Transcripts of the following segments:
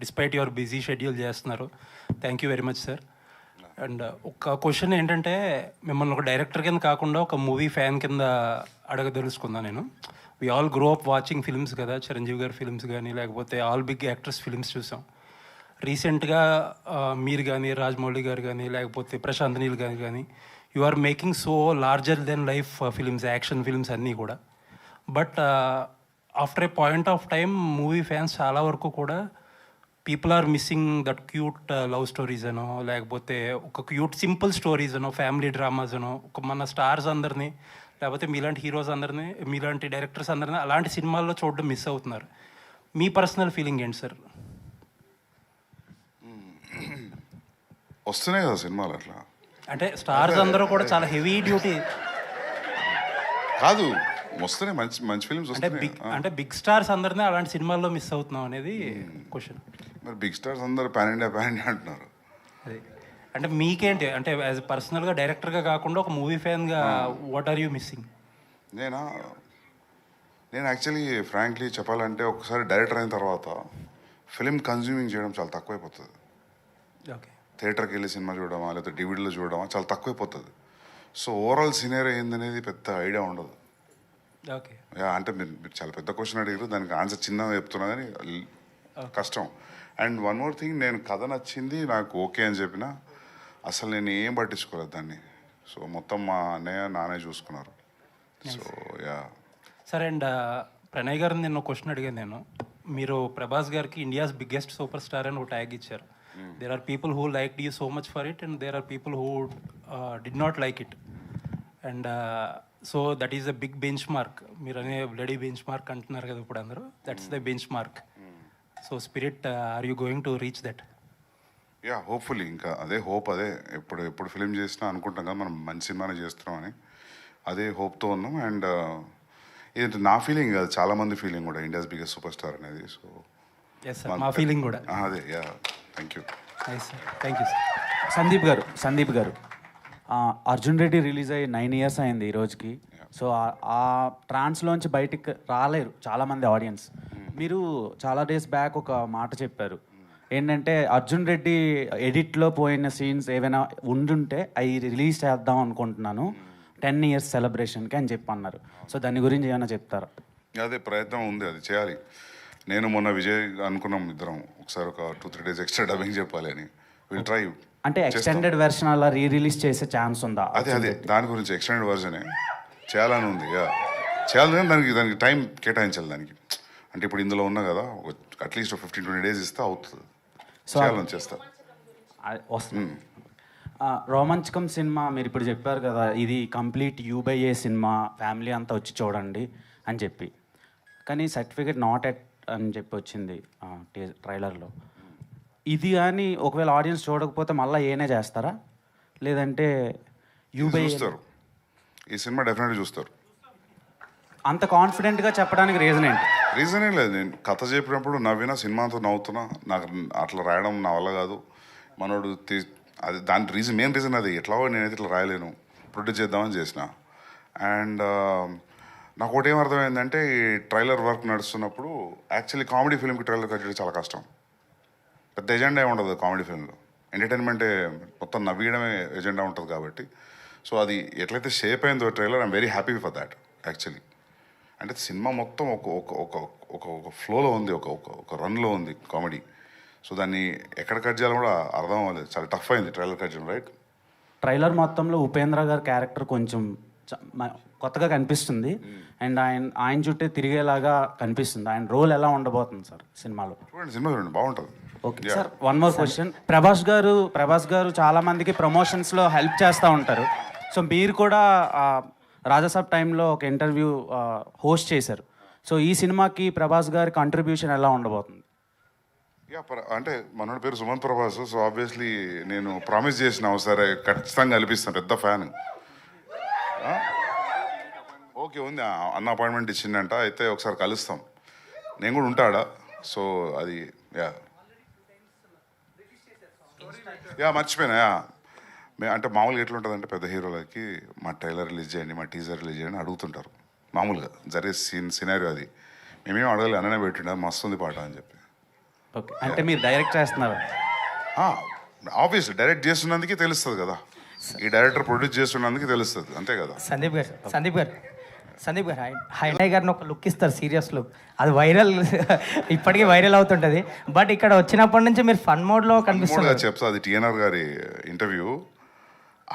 Despite your busy schedule చేస్తున్నారు. Thank you very much sir. And ఒక question ఏంటంటే, మిమ్మల్ని ఒక డైరెక్టర్ కింద కాకుండా ఒక మూవీ ఫ్యాన్ కింద అడగదలుచుకున్నాను నేను. We all grow up watching films కదా, చిరంజీవి గారి ఫిల్మ్స్ కానీ లేకపోతే ఆల్ బిగ్ యాక్టర్స్ ఫిల్మ్స్ చూసాం. రీసెంట్గా మీరు కానీ, రాజమౌళి గారు కానీ లేకపోతే ప్రశాంత్ నీల్ గారు కానీ, you are making so larger than life films, action films అన్నీ కూడా. But after a point of time movie fans చాలా వరకు కూడా people are missing that cute love stories అనో లేకపోతే ఒక క్యూట్ సింపుల్ స్టోరీస్ అనో ఫ్యామిలీ డ్రామాస్ అనో ఒక మన స్టార్స్ అందరినీ లేకపోతే మీలాంటి హీరోస్ అందరినీ మీలాంటి డైరెక్టర్స్ అందరినీ అలాంటి సినిమాల్లో చూడడం మిస్ అవుతున్నారు. మీ పర్సనల్ ఫీలింగ్ ఏంటి సార్? వస్తున్నాయి కదా సినిమాలు అట్లా, అంటే స్టార్స్ అందరూ కూడా చాలా హెవీ డ్యూటీ కాదు వస్తున్నాయి, మంచి మంచి ఫిల్మ్స్ వస్తున్నాయి. అంటే బిగ్ స్టార్స్ అందరినీ అలాంటి సినిమాల్లో మిస్ అవుతున్నాం అనేది క్వశ్చన్. మరి బిగ్ స్టార్స్ అందరు పాన్ ఇండియా అంటున్నారు. అదే అంటే మీకేంటి, అంటే యాజ్ పర్సనల్గా డైరెక్టర్గా కాకుండా ఒక మూవీ ఫ్యాన్గా వాట్ ఆర్ యూ మిస్సింగ్? నేను యాక్చువల్లీ ఫ్రాంక్లీ చెప్పాలంటే ఒకసారి డైరెక్టర్ అయిన తర్వాత ఫిలిం కన్జ్యూమింగ్ చేయడం చాలా తక్కువైపోతుంది. ఓకే, థియేటర్కి వెళ్ళి సినిమా చూడడమా లేకపోతే డివిడీలో చూడడమా చాలా తక్కువైపోతుంది. సో ఓవరాల్ సినేరియో ఏందనేది పెద్ద ఐడియా ఉండదు. ఓకే, అంటే మీరు చాలా పెద్ద క్వశ్చన్ అడిగారు, దానికి ఆన్సర్ చిన్నగా చెప్తున్నా కానీ కష్టం. అండ్ వన్ మోర్ థింగ్, నేను కథ నచ్చింది నాకు ఓకే అని చెప్పిన అసలు నేను ఏం పట్టించుకోలేదు దాన్ని. సో మొత్తం మా అన్నయ్య నానే చూసుకున్నారు. సో యా సరే. అండ్ ప్రణయ్ గారిని నేను క్వశ్చన్ అడిగాను నేను. మీరు ప్రభాస్ గారికి ఇండియాస్ బిగ్గెస్ట్ సూపర్ స్టార్ అని ఒక ట్యాగ్ ఇచ్చారు. There are people who like you so much for it and there are people who did not like it. And so that is the big benchmark. మీరు అనే bloody benchmark అంటున్నారు కదా ఇప్పుడు అందరూ, that's the benchmark. So Spirit, are you going to reach that? Yeah hopefully, ఇంకా అదే hope. అదే ఎప్పుడు ఫిలిం చేసినా అనుకుంటాం కదా మనం మంచి సినిమానే చేస్తున్నాం అని, అదే హోప్తో ఉన్నాం. అండ్ ఇది నా ఫీలింగ్ కాదు, చాలామంది ఫీలింగ్ కూడా, ఇండియాస్ బిగ్గెస్ట్ సూపర్ స్టార్ అనేది. సో ఎస్ సార్, మా ఫీలింగ్ కూడా అదే. Yeah thank you. Nice sir, thank you sir. Sandeep గారు అర్జున్ రెడ్డి రిలీజ్ అయ్యి 9 years అయింది ఈ రోజుకి. సో ఆ ట్రాన్స్లోంచి బయటికి రాలేరు చాలామంది ఆడియన్స్. మీరు చాలా డేస్ బ్యాక్ ఒక మాట చెప్పారు ఏంటంటే, అర్జున్ రెడ్డి ఎడిట్లో పోయిన సీన్స్ ఏవైనా ఉండుంటే అవి రిలీజ్ చేద్దాం అనుకుంటున్నాను 10 years సెలబ్రేషన్కి అని చెప్పి అన్నారు. సో దాని గురించి ఏమైనా చెప్తారా? అదే ప్రయత్నం ఉంది, అది చేయాలి. నేను మొన్న విజయ్ అనుకున్నాం ఇద్దరం ఒకసారి ఒక 2-3 days ఎక్స్ట్రా డబ్బింగ్ చెప్పాలి అని. Will try. అంటే ఎక్స్టెండెడ్ వెర్షన్ అలా రిలీజ్ చేసే ఛాన్స్ ఉందా? అదే దాని గురించి ఎక్స్టెండెడ్ వర్జనే చేయాలని ఉంది. చేయాలని దానికి టైం కేటాయించాలి దానికి. అంటే ఇప్పుడు ఇందులో ఉన్నా కదా, అట్లీస్ట్ 15-20 days ఇస్తే అవుతుంది. సో చేయాలని చేస్తా వస్తుంది. రోమాంచకం సినిమా మీరు ఇప్పుడు చెప్పారు కదా, ఇది కంప్లీట్ U/A సినిమా, ఫ్యామిలీ అంతా వచ్చి చూడండి అని చెప్పి. కానీ సర్టిఫికేట్ నాట్ ఎట్ అని చెప్పి వచ్చింది ట్రైలర్లో. ఇది కానీ ఒకవేళ ఆడియన్స్ చూడకపోతే మళ్ళీ ఏనే చేస్తారా, లేదంటే U/A చూస్తారు? ఈ సినిమా డెఫినెట్గా చూస్తారు. అంత కాన్ఫిడెంట్గా చెప్పడానికి రీజన్ ఏంటి? రీజన్ ఏం లేదు, నేను కథ చెప్పినప్పుడు నవ్వినా, సినిమాతో నవ్వుతున్నా. నాకు అట్లా రాయడం నా వల్ల కాదు. మనోడు అది దాని మెయిన్ రీజన్ అది. ఎట్లాగో నేనైతే ఇట్లా రాయలేను, ప్రొడ్యూస్ చేద్దామని చేసిన. అండ్ నాకు ఒకటి ఏం అర్థమైందంటే, ఈ ట్రైలర్ వర్క్ నడుస్తున్నప్పుడు యాక్చువల్లీ కామెడీ ఫిల్మ్కి ట్రైలర్ కట్ చేయడం చాలా కష్టం. పెద్ద ఎజెండా ఏమి ఉండదు కామెడీ ఫిల్మ్లో. ఎంటర్టైన్మెంటే మొత్తం, నవ్వేయడమే ఎజెండా ఉంటుంది కాబట్టి. సో అది ఎట్లయితే షేప్ అయిందో trailer, I'm very happy for that actually. అంటే సినిమా మొత్తం ఒక ఫ్లోలో ఉంది, ఒక రన్లో ఉంది కామెడీ. సో దాన్ని ఎక్కడ కట్ చేయాలో కూడా అర్థం అవ్వలేదు. చాలా టఫ్ అయింది ట్రైలర్ కట్ చేయడం. రైట్, ట్రైలర్ మొత్తంలో ఉపేంద్ర గారి క్యారెక్టర్ కొంచెం కొత్తగా కనిపిస్తుంది. అండ్ ఆయన చుట్టే తిరిగేలాగా కనిపిస్తుంది. ఆయన రోల్ ఎలా ఉండబోతుంది సార్ సినిమాలో? సినిమా చూడండి, బాగుంటుంది. Okay sir, one more question. Prabhas గారు చాలా మందికి ప్రమోషన్స్లో హెల్ప్ చేస్తూ ఉంటారు. సో మీరు కూడా రాజాసాబ్ టైంలో ఒక ఇంటర్వ్యూ హోస్ట్ చేశారు. సో ఈ సినిమాకి ప్రభాస్ గారి కాంట్రిబ్యూషన్ ఎలా ఉండబోతుంది? అంటే మనోడి పేరు సుమంత్ ప్రభాస్. సో ఆబ్వియస్లీ నేను ప్రామిస్ చేసిన సరే ఖచ్చితంగా కల్పిస్తాను, పెద్ద ఫ్యాన్. ఓకే ఉంది, అన్న అపాయింట్మెంట్ ఇచ్చిందంట. అయితే ఒకసారి కలుస్తాం, నేను కూడా ఉంటాడా. సో అది మర్చిపోయినా. అంటే మామూలుగా ఎట్లుంటుంది అంటే, పెద్ద హీరోలకి మా ట్రైలర్ రిలీజ్ చేయండి, మా టీజర్ రిలీజ్ చేయండి అడుగుతుంటారు. మామూలుగా జరిగే సినారియో అది. మేమేం అడగలేదు, అన్ననే పెట్టిండ మస్తు ఉంది పాట అని చెప్పి. ఓకే, అంటే మీరు డైరెక్ట్ చేస్తున్నారు. ఆబ్వియస్ డైరెక్ట్ చేస్తున్నందుకే తెలుస్తుంది కదా, ఈ డైరెక్టర్ ప్రొడ్యూస్ చేస్తున్నందుకే తెలుస్తుంది, అంతే కదా. సందీప్ గారు హైనయ్ గారిని ఒక లుక్ ఇస్తారు, సీరియస్ లుక్, అది వైరల్ ఇప్పటికీ వైరల్ అవుతుంటుంది. బట్ ఇక్కడ వచ్చినప్పటి నుంచి మీరు ఫన్ మోడ్లో కనిపిస్తున్నారు. చెప్తా, అది టిఎన్ఆర్ గారి ఇంటర్వ్యూ.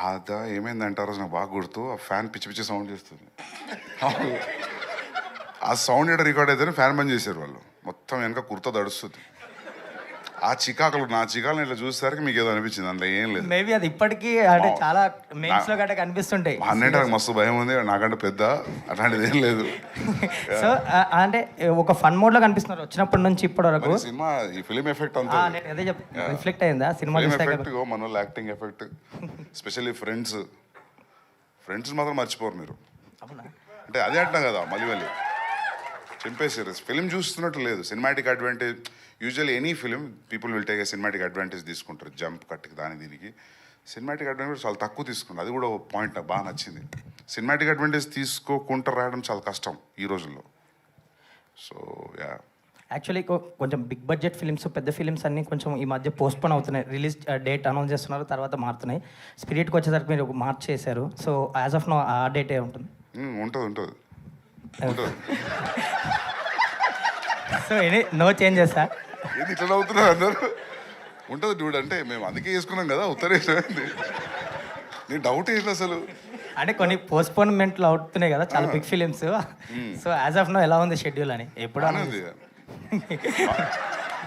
అదా ఏమైందంటే ఆ రోజు నాకు బాగా గుర్తు, ఆ ఫ్యాన్ పిచ్చి పిచ్చి సౌండ్ చేస్తుంది. ఆ సౌండ్ ఎక్కడ రికార్డ్ అయితేనే ఫ్యాన్ బంద్ చేశారు వాళ్ళు, మొత్తం వెనక కుర్తా దడుస్తుంది. ఆ చికాకులు, నా చికాకులు ఇట్లా చూసేసరికి మీకు ఏదో అనిపించింది, అందులో ఏం లేదు. మేబీ అది ఇప్పటికీ అంటే చాలా మెయిన్స్ లో గట్ట కనిపిస్తుంటాయి. అన్నింటి మస్తు భయం ఉంది, నాకంటే పెద్ద అట్లాంటిది ఏం లేదు. సో అంటే ఒక ఫన్ మోడ్ లో కనిపిస్తున్నారు వచ్చినప్పటి నుంచి ఇప్పటి వరకు. సినిమా ఈ ఫిలిం ఎఫెక్ట్ అంతా నేను అదే రిఫ్లెక్ట్ అయిందా సినిమా ఎఫెక్ట్, మన వాళ్ళు యాక్టింగ్ ఎఫెక్ట్, స్పెషల్లీ ఫ్రెండ్స్ మాత్రం మర్చిపోరు మీరు. అంటే అదే అంటున్నా కదా, మళ్ళీ చింపేసారు. ఫిలిం చూస్తున్నట్టు లేదు, cinematic advantage. Usually any film people will take a cinematic advantage తీసుకుంటారు, జంప్ కట్కి దీనికి. సినిమాటిక్ అడ్వాంటేజ్ చాలా తక్కువ తీసుకుంటారు, అది కూడా ఒక పాయింట్ నాకు బాగా నచ్చింది. సినిమాటిక్ అడ్వాంటేజ్ తీసుకోకుండా రాయడం చాలా కష్టం ఈ రోజుల్లో. సో యా, యాక్చువల్లీ కొంచెం బిగ్ బడ్జెట్ ఫిలిమ్స్, పెద్ద ఫిలిమ్స్ అన్నీ కొంచెం ఈ మధ్య పోస్ట్పోన్ అవుతున్నాయి. రిలీజ్ డేట్ అనౌన్స్ చేస్తున్నారు, తర్వాత మారుతున్నాయి. స్పిరిట్కి వచ్చేసరికి మీరు మార్చ్ చేశారు. సో యాజ్ ఆఫ్ నో ఆ డేటే ఉంటుంది. ఉంటుంది. So any no changes sir? ఏంది ఇట్లా అవుతున్నారు అందరు? ఉంటుంది డ్యూడ్, అంటే మేము అందుకే వేసుకున్నాం కదా ఉత్తరేసింది. నేను డౌట్ ఏంటి అసలు, అంటే కొన్ని పోస్ట్పోన్మెంట్లు అవుతున్నాయి కదా చాలా big films. So as of now ఎలా ఉంది షెడ్యూల్ అని? ఎప్పుడు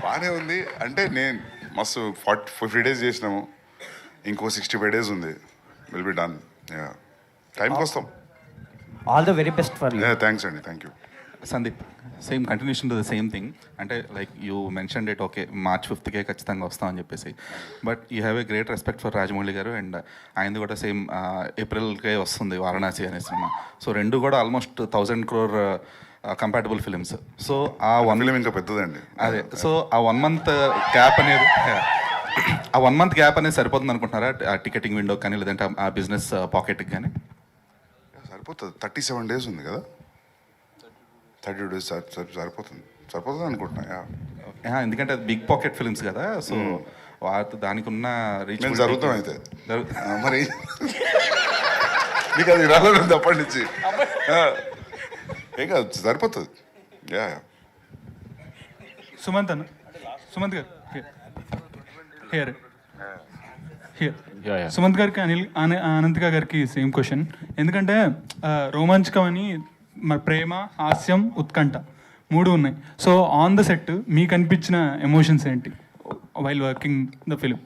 బాగానే ఉంది. అంటే నేను మస్తు 50 days చేసినాము, ఇంకో 65 days ఉంది, విల్ బి డన్. టైంకి వస్తాం. All the very best for you. Thanks అండి, thank you. Sandeep, same continuation to the same thing. అంటే like you mention date, okay March 5th ఖచ్చితంగా వస్తామని చెప్పేసి, but you have a great respect for Rajamouli garu, and ఆయనది కూడా same ఏప్రిల్కే వస్తుంది వారణాసి అనే cinema. So రెండు కూడా almost 1000 crore compatible films. So ఆ ఫిలిం ఇంకా పెద్దదండి. అదే, సో ఆ 1 month గ్యాప్ అనేది, ఆ 1 month గ్యాప్ అనేది సరిపోతుంది అనుకుంటున్నారా? ఆ టికెటింగ్ విండో కానీ, లేదంటే ఆ బిజినెస్ పాకెట్కి కానీ సరిపోతుంది. 37 days ఉంది కదా, 32 days సరిపోతుంది అనుకుంటున్నా. ఎందుకంటే అది బిగ్ పాకెట్ ఫిల్మ్స్ కదా, సో దానికి ఉన్న రీచ్ జరుగుతాం అయితే మరి మీకు అది రాలేదు అప్పటి నుంచి. ఏం కాదు, సరిపోతుంది. సుమంత్ గారు హియర్ సుమంత్ గారికి అనంతిక గారికి సేమ్ క్వశ్చన్. ఎందుకంటే రోమాంచకం అని ప్రేమ, హాస్యం, ఉత్కంఠ 3 ఉన్నాయి. సో ఆన్ ద సెట్ మీకు అనిపించిన ఎమోషన్స్ ఏంటి వైల్ వర్కింగ్ ద ఫిలిం?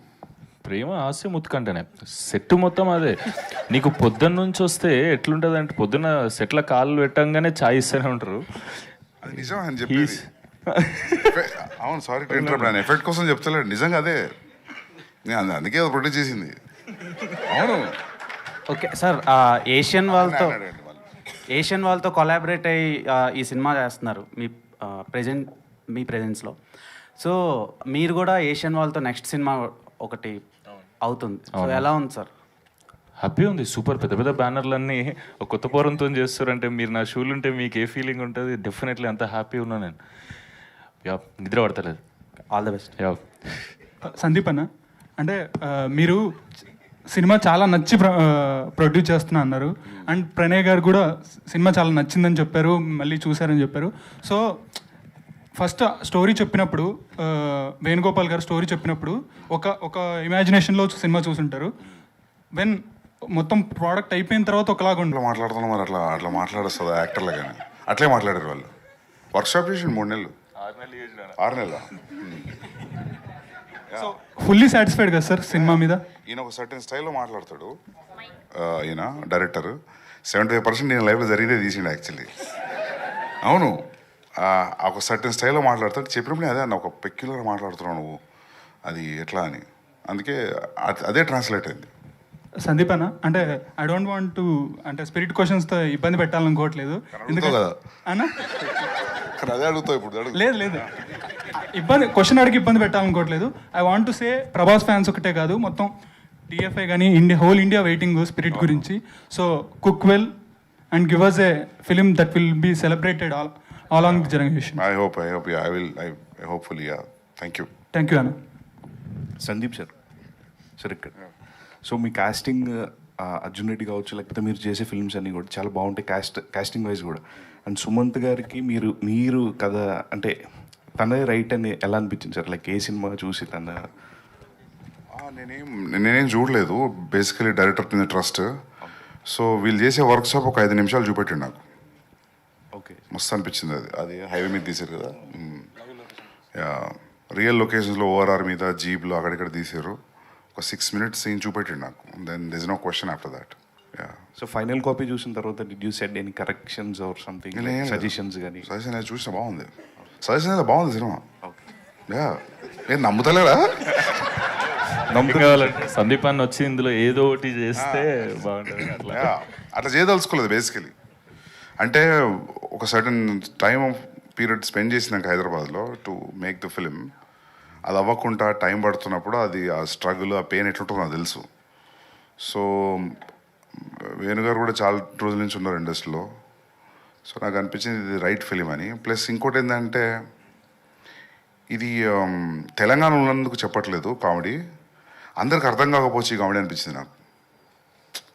ప్రేమ, హాస్యం, ఉత్కంఠనే సెట్ మొత్తం అదే. నీకు పొద్దున్న నుంచి వస్తే ఎట్లుంటుంది అంటే, పొద్దున్న సెట్ల కాళ్ళు పెట్టంగానే ఛాయ్ ఇస్తూనే ఉంటారు. అది నిజం అని చెప్పి. అవును, సారీ టు ఇంటరప్ట్, నేను ఎఫెక్ట్ కోసం చెప్తలేడు, నిజంగా అదే. నేను అందుకే ప్రొడ్యూస్ చేసింది. అవును. ఓకే సార్, ఏషియన్ వాళ్ళతో కొలాబరేట్ అయ్యి ఈ సినిమా చేస్తున్నారు మీ ప్రెజెన్స్లో. సో మీరు కూడా ఏషియన్ వాళ్ళతో నెక్స్ట్ సినిమా ఒకటి అవుతుంది. సో ఎలా ఉంది సార్? హ్యాపీ ఉంది, సూపర్. పెద్ద పెద్ద బ్యానర్లన్నీ ఒక కొత్త పోరంతో చేస్తారంటే, మీరు నా షూలు ఉంటే మీకు ఏ ఫీలింగ్ ఉంటుంది? డెఫినెట్లీ అంత హ్యాపీ ఉన్నా నేను. నిద్ర పడతలేదు. All the best. సందీప్ అన్న, అంటే మీరు సినిమా చాలా నచ్చి ప్రొడ్యూస్ చేస్తున్నా అన్నారు, అండ్ ప్రణయ్ గారు కూడా సినిమా చాలా నచ్చిందని చెప్పారు, మళ్ళీ చూశారని చెప్పారు. సో ఫస్ట్ స్టోరీ చెప్పినప్పుడు, వేణుగోపాల్ గారు స్టోరీ చెప్పినప్పుడు ఒక ఇమాజినేషన్లో సినిమా చూసుంటారు. వెన్ మొత్తం ప్రోడక్ట్ అయిపోయిన తర్వాత ఒకలాగా ఇట్లా మాట్లాడుతున్నాం, మరి అట్లా మాట్లాడొస్తుంది యాక్టర్లు కానీ. అట్లే మాట్లాడారు వాళ్ళు. వర్క్షాప్ చేసి 3 నెలలు 6 నెలలు. సో ఫుల్లీ సాటిస్ఫైడ్ కదా సార్ సినిమా మీద? ఈయన ఒక సర్టెన్ స్టైల్లో మాట్లాడతాడు, ఈయన డైరెక్టర్. 75% నేను లైఫ్లో జరిగితే తీసిండు యాక్చువల్లీ. అవును, ఒక సర్టెన్ స్టైల్లో మాట్లాడతాడు. చెప్పినప్పుడు అదే అన్న, ఒక పెక్యులర్ మాట్లాడుతున్నావు నువ్వు, అది ఎట్లా అని. అందుకే అదే ట్రాన్స్లేట్ అయింది. సందీప్ అన్న, అంటే ఐ డోంట్ వాంట్ టు అంటే స్పిరిట్ క్వశ్చన్స్తో ఇబ్బంది పెట్టాలనుకోవట్లేదు. ఎందుకంటే అన్న అదే అడుగుతావు ఇప్పుడు. లేదు, క్వశ్చన్ అడిగి ఇబ్బంది పెట్టాలనుకోవట్లేదు. I want to say Prabhas fans ఒకటే కాదు, మొత్తం టీఎఫ్ఐ కానీ హోల్ ఇండియా వెయిటింగ్ స్పిరిట్ గురించి. So cook well and give us a film that will be celebrated all along the generation. I hope, yeah, I will, hopefully, yeah. Thank you. Thank you అన్న. Sandeep sir ఇక్కడ. So మీ casting Arjun Reddy కావచ్చు, లేకపోతే మీరు చేసే films అన్నీ కూడా చాలా బాగుంటాయి కాస్టింగ్ వైజ్ కూడా. అండ్ సుమంత్ గారికి మీరు కథ అంటే తనదే రైట్ అని ఎలా అనిపించింది సార్? లైక్ ఏ సినిమా చూసి నేనేం చూడలేదు, బేసికలీ డైరెక్టర్ మీద ట్రస్ట్. సో వీళ్ళు చేసే వర్క్షాప్ ఒక 5 నిమిషాలు చూపెట్టిండు నాకు. ఓకే, మస్తు అనిపించింది. అది హైవే మీద తీశారు కదా, రియల్ లొకేషన్స్లో ఓఆర్ఆర్ మీద జీప్లో అక్కడిక్కడ తీశారు. ఒక 6 minutes సీన్ చూపెట్టిండు నాకు. Then this is no question after that. So final copy చూసిన తర్వాత did you said any corrections or something, suggestions కానీ? సజెషన్ అది చూసిన బాగుంది. సజెషన్ అయితే బాగుంది సినిమా. ఏం నమ్ముతలేరా? కావాలంటే సందీప్ అన్న వచ్చి ఇందులో ఏదో ఒకటి చేస్తే బాగుంటుంది. అట్లా చేయదలుచుకోలేదు బేసికలీ. అంటే ఒక certain time of period spend చేసినాక హైదరాబాద్లో టు మేక్ ద ఫిలిం, అది అవ్వకుండా టైం పడుతున్నప్పుడు అది ఆ స్ట్రగుల్, ఆ పెయిన్ ఎట్లుంటుందో నాకు తెలుసు. సో వేణుగారు కూడా చాలా రోజుల నుంచి ఉన్నారు ఇండస్ట్రీలో. సో నాకు అనిపించింది ఇది రైట్ ఫిలిం అని. ప్లస్ ఇంకోటి ఏంటంటే ఇది తెలంగాణ ఉన్నందుకు చెప్పట్లేదు కామెడీ, అందరికి అర్థం కాకపోవచ్చు ఈ కామెడీ అనిపించింది నాకు.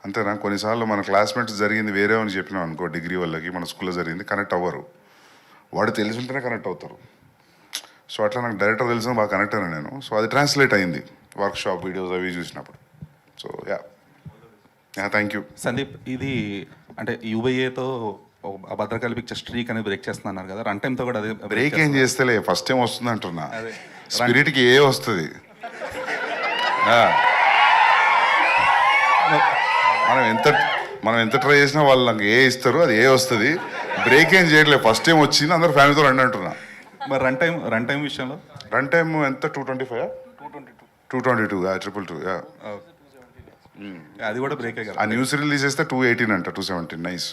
అంతేనా? కొన్నిసార్లు మన క్లాస్మేట్స్ జరిగింది వేరే అని చెప్పినాం అనుకో, డిగ్రీ వాళ్ళకి మన స్కూల్లో జరిగింది కనెక్ట్ అవ్వరు, వాడు తెలిసి ఉంటేనే కనెక్ట్ అవుతారు. సో అట్లా నాకు డైరెక్టర్ తెలిసిన బాగా కనెక్ట్ అయినా నేను. సో అది ట్రాన్స్లేట్ అయింది వర్క్షాప్ వీడియోస్ అవి చూసినప్పుడు. So thank you. సందీప్, ఇది అంటే యూబీఏతో భద్రకాళి పిక్చర్ స్ట్రీక్ అనేది బ్రేక్ చేస్తున్నారు కదా, రన్ టైంతో కూడా అదే బ్రేక్ ఏం చేస్తేలే, ఫస్ట్ టైం వస్తుంది అంటున్నా. స్పిరిట్కి ఏ వస్తుంది, మనం ఎంత ట్రై చేసినా వాళ్ళు నాకు ఏ ఇస్తారు, అది ఏ వస్తుంది. బ్రేక్ ఏం చేయట్లేదు, ఫస్ట్ టైం వచ్చింది, అందరు ఫ్యామిలీతో రండి అంటున్నా. మరి రన్ టైం విషయంలో రన్ టైం ఎంత? 225, 222, 222. అది కూడా బ్రేకే కదా. ఆ న్యూస్ రిలీజ్ చేస్తే 218 అంట, 217. నైస్.